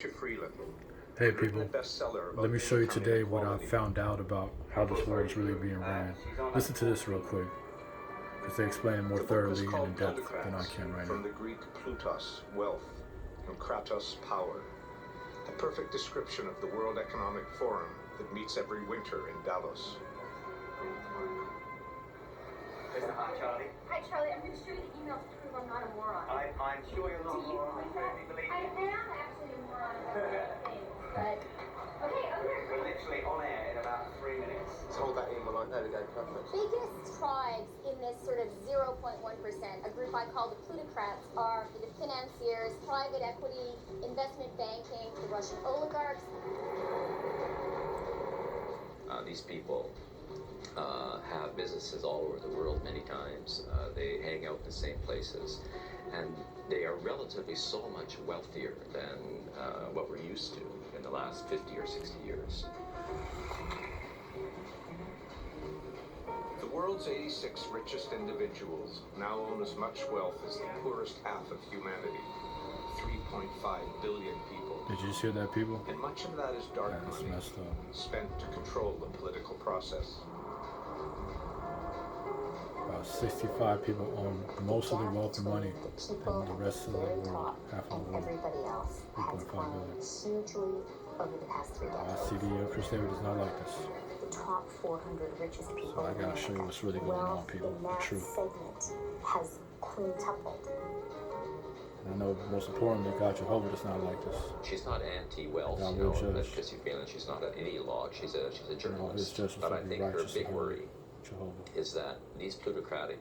Hey people, let me show you today what I found out about how this world is really being ran. Listen to this real quick, because they explain it more thoroughly and in depth than I can right now. From the Greek plutos, wealth, and kratos, power. A perfect description of the World Economic Forum that meets every winter in Davos. Hi, Charlie. Hi, Charlie. I'm going to show you the email to prove I'm not a moron. I'm sure you're not a moron. I firmly believe I you. am actually a moron about things, but... Okay, over here. We're literally on air in about 3 minutes. Let's hold that in while there we go, perfect. Biggest tribes in this sort of 0.1%, a group I call the plutocrats, are the financiers, private equity, investment banking, the Russian oligarchs. These people have businesses all over the world many times. They hang out in the same places, and they are relatively so much wealthier than what we're used to in the last 50 or 60 years. The world's 86 richest individuals now own as much wealth as the poorest half of humanity. 3.5 billion people. Did you just hear that, people? And much of that is dark That's money messed up. spent to control the political process. About 65 people own most of the wealth and money than the rest of the world, half of the world. Everybody else has 3.5 grown billion. hugely over the past 3 decades. Y.C.D. Chris David is not like this. The top 400 richest people So I in gotta show you America. what's really going on, people. In The that truth. segment has quintupled. I know most importantly, God Jehovah is not like this. She's not anti-wealth, God you know, will that's judge. because you're feeling she's not an ideologue. She's a His journalist. justice But I will be think her righteous big and worry Jehovah. is that these plutocratic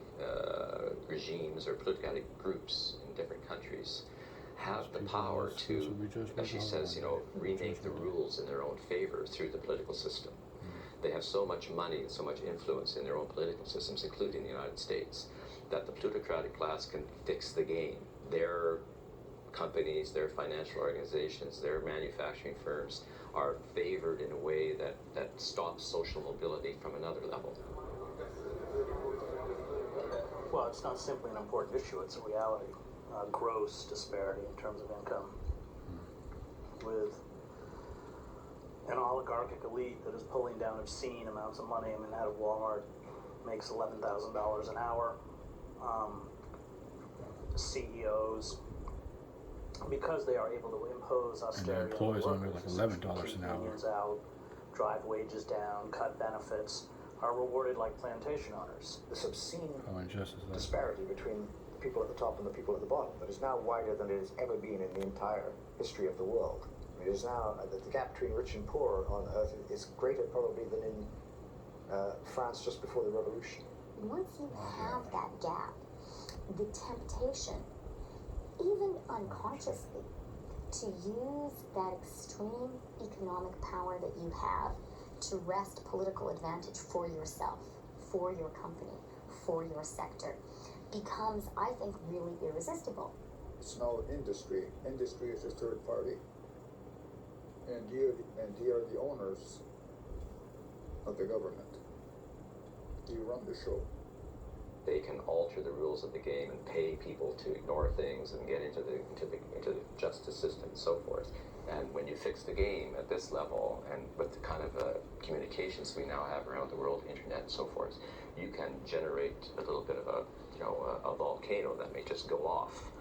regimes or plutocratic groups in different countries have the power to, as she says, you know, remake the rules in their own favor through the political system. They have so much money and so much influence in their own political systems, including the United States, that the plutocratic class can fix the game. Their companies, their financial organizations, their manufacturing firms are favored in a way that stops social mobility from another level. Well, it's not simply an important issue, it's a reality. Gross disparity in terms of income. With an oligarchic elite that is pulling down obscene amounts of money. I mean, out of Walmart makes $11,000 an hour. CEOs, because they are able to impose austerity, And their employees on only workers, like $11 an hour. unions out, drive wages down, cut benefits, are rewarded like plantation owners. This obscene Oh, injustice. disparity between the people at the top and the people at the bottom that is now wider than it has ever been in the entire history of the world. It is now the gap between rich and poor on earth is greater probably than in France just before the revolution. Once you have that gap, the temptation, even unconsciously, to use that extreme economic power that you have to wrest political advantage for yourself, for your company, for your sector, becomes, I think, really irresistible. It's now industry. Industry is a third party. And you are the owners of the government. You run the show. They can alter the rules of the game and pay people to ignore things and get into the justice system and so forth. And when you fix the game at this level, and with the kind of communications we now have around the world, internet and so forth, you can generate a little bit of a volcano that may just go off.